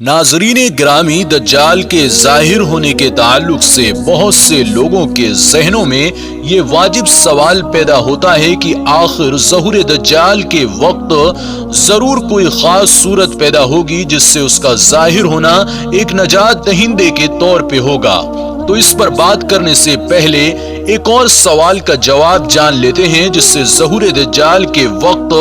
ناظرین گرامی، دجال کے ظاہر ہونے کے تعلق سے بہت سے لوگوں کے ذہنوں میں یہ واجب سوال پیدا ہوتا ہے کہ آخر ظہور دجال کے وقت ضرور کوئی خاص صورت پیدا ہوگی جس سے اس کا ظاہر ہونا ایک نجات دہندے کے طور پہ ہوگا۔ تو اس پر بات کرنے سے پہلے ایک اور سوال کا جواب جان لیتے ہیں جس سے ظہور دجال کے وقت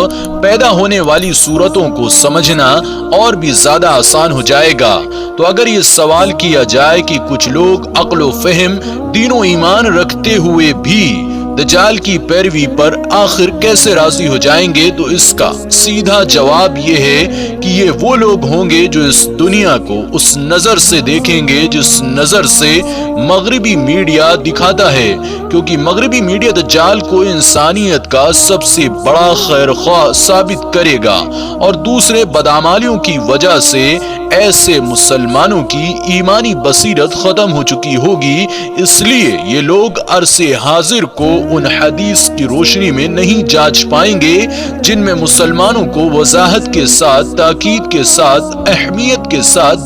پیدا ہونے والی صورتوں کو سمجھنا اور بھی زیادہ آسان ہو جائے گا۔ تو اگر یہ سوال کیا جائے کہ کچھ لوگ عقل و فہم، دین و ایمان رکھتے ہوئے بھی دجال کی پیروی پر آخر کیسے راضی ہو جائیں گے، تو اس کا سیدھا جواب یہ ہے کہ یہ وہ لوگ ہوں گے جو اس دنیا کو اس نظر سے دیکھیں گے جس نظر سے مغربی میڈیا دکھاتا ہے، کیونکہ مغربی میڈیا دجال کو انسانیت کا سب سے بڑا خیر خواہ ثابت کرے گا، اور دوسرے بدعمالیوں کی وجہ سے ایسے مسلمانوں کی ایمانی بصیرت ختم ہو چکی ہوگی۔ اس لیے یہ لوگ عرص حاضر کو ان حدیث کی روشنی میں نہیں جانچ پائیں گے جن میں مسلمانوں کو وضاحت کے ساتھ، تاکید کے ساتھ، اہمیت کے ساتھ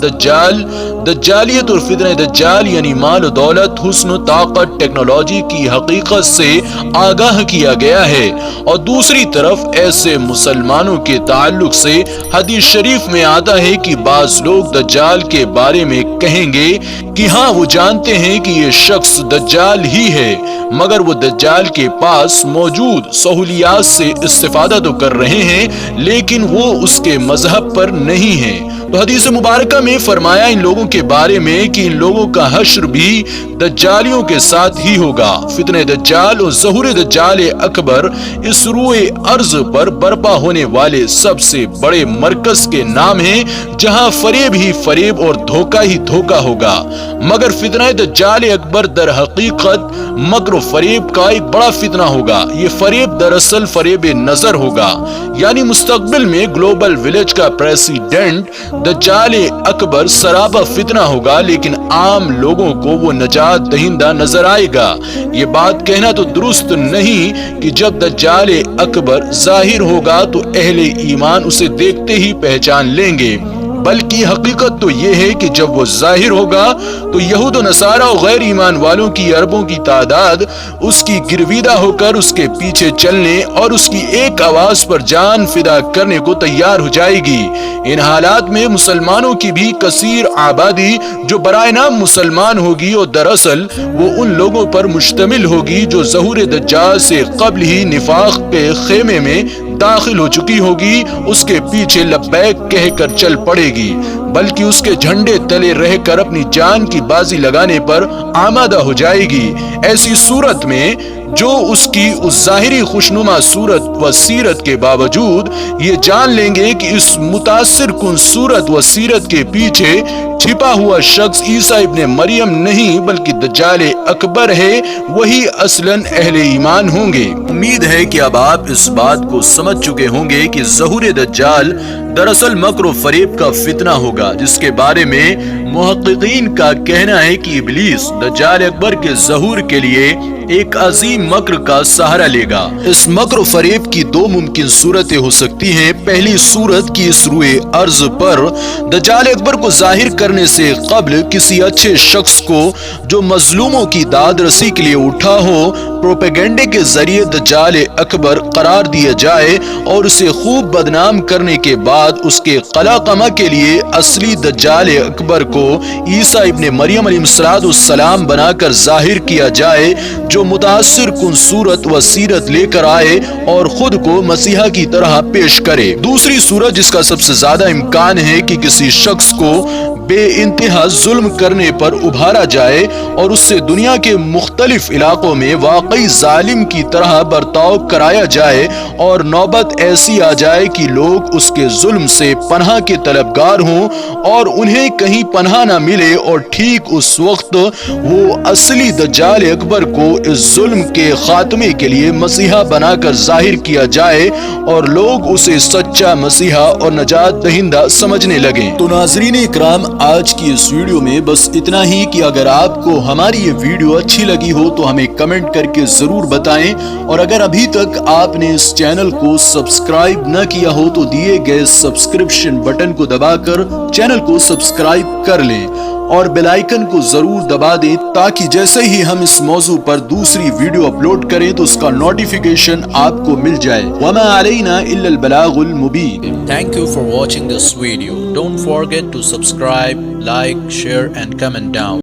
دجالیت اور فتنہ دجال یعنی مال و دولت، حسن و طاقت، ٹیکنالوجی کی حقیقت سے آگاہ کیا گیا ہے۔ اور دوسری طرف ایسے مسلمانوں کے تعلق سے حدیث شریف میں آتا ہے کہ بعض لوگ دجال کے بارے میں کہیں گے کہ ہاں وہ جانتے ہیں کہ یہ شخص دجال ہی ہے، مگر وہ دجال کے پاس موجود سہولیات سے استفادہ تو کر رہے ہیں لیکن وہ اس کے مذہب پر نہیں ہیں۔ تو حدیث مبارکہ میں فرمایا ان لوگوں کے بارے میں کہ ان لوگوں کا حشر بھی دجالیوں کے ساتھ ہی ہوگا۔ فتنہ دجال اور ظہور دجال اکبر اس روئے ارض پر برپا ہونے والے سب سے بڑے مرکز کے نام ہیں جہاں فریب ہی فریب اور دھوکہ ہی دھوکہ ہوگا، مگر فتنہ دجال اکبر در حقیقت مکر و فریب کا ایک بڑا فتنہ ہوگا۔ یہ فریب دراصل فریب نظر ہوگا، یعنی مستقبل میں گلوبل ولیج کا پریزیڈنٹ دجال اکبر سراپا فتنہ ہوگا، لیکن عام لوگوں کو وہ نجات دہندہ نظر آئے گا۔ یہ بات کہنا تو درست نہیں کہ جب دجال اکبر ظاہر ہوگا تو اہل ایمان اسے دیکھتے ہی پہچان لیں گے، بلکہ حقیقت تو یہ ہے کہ جب وہ ظاہر ہوگا تو یہود و نصارہ و غیر ایمان والوں کی اربوں کی تعداد اس کی گرویدہ ہو کر اس کے پیچھے چلنے اور اس کی ایک آواز پر جان فدا کرنے کو تیار ہو جائے گی۔ ان حالات میں مسلمانوں کی بھی کثیر آبادی جو برائے نام مسلمان ہوگی اور دراصل وہ ان لوگوں پر مشتمل ہوگی جو ظہور دجال سے قبل ہی نفاق کے خیمے میں داخل ہو چکی ہوگی، اس کے پیچھے لبیک کہہ کر چل پڑے گی، بلکہ اس کے جھنڈے تلے رہ کر اپنی جان کی بازی لگانے پر آمادہ ہو جائے گی۔ ایسی صورت میں جو اس کی اس ظاہری خوشنما صورت و سیرت کے باوجود یہ جان لیں گے کہ اس متاثر کن صورت و سیرت کے پیچھے چھپا ہوا شخص عیسیٰ ابن مریم نہیں بلکہ دجال اکبر ہے، وہی اصلاً اہل ایمان ہوں گے۔ امید ہے کہ اب آپ اس بات کو سمجھ چکے ہوں گے کہ ظہور دجال دراصل مکر و فریب کا فتنہ ہوگا، جس کے بارے میں محققین کا کہنا ہے کہ ابلیس دجال اکبر کے ظہور کے لیے ایک عظیم مکر کا سہارا لے گا۔ اس مکر و فریب کی دو ممکن صورتیں ہو سکتی ہیں۔ پہلی صورت کی اس روئے ارض پر دجال اکبر کو ظاہر کرنے سے قبل کسی اچھے شخص کو جو مظلوموں کی داد رسی کے لیے اٹھا ہو، پروپیگنڈے کے ذریعے دجال اکبر قرار دیا جائے اور اسے خوب بدنام کرنے کے بعد اس کے قلاقمہ کے لیے اصلی دجال اکبر کو عیسیٰ ابن مریم علیہ السلام بنا کر ظاہر کیا جائے، جو متاثر کن صورت و سیرت لے کر آئے اور خود کو مسیحا کی طرح پیش کرے۔ دوسری صورت جس کا سب سے زیادہ امکان ہے کہ کسی شخص کو بے انتہا ظلم کرنے پر ابھارا جائے اور اس سے دنیا کے مختلف علاقوں میں واقعی ظالم کی طرح برتاؤ کرایا جائے اور نوبت ایسی آ جائے کہ لوگ اس کے ظلم سے پناہ کے طلبگار ہوں اور انہیں کہیں پناہ نہ ملے، اور ٹھیک اس وقت وہ اصلی دجال اکبر کو اس ظلم کے خاتمے کے لیے مسیحا بنا کر ظاہر کیا جائے اور لوگ اسے سچا مسیحا اور نجات دہندہ سمجھنے لگیں۔ تو ناظرین اکرام، آج کی اس ویڈیو میں بس اتنا ہی کہ اگر آپ کو ہماری یہ ویڈیو اچھی لگی ہو تو ہمیں کمنٹ کر کے ضرور بتائیں، اور اگر ابھی تک آپ نے اس چینل کو سبسکرائب نہ کیا ہو تو دیے گئے سبسکرپشن بٹن کو دبا کر چینل کو سبسکرائب کر لیں اور بیل آئیکن کو ضرور دبا دیں تاکہ جیسے ہی ہم اس موضوع پر دوسری ویڈیو اپلوڈ کریں تو اس کا نوٹیفیکیشن آپ کو مل جائے۔ وما علینا الا البلاغ المبین۔ Thank you for watching this video. Don't forget to subscribe, like, share and comment down.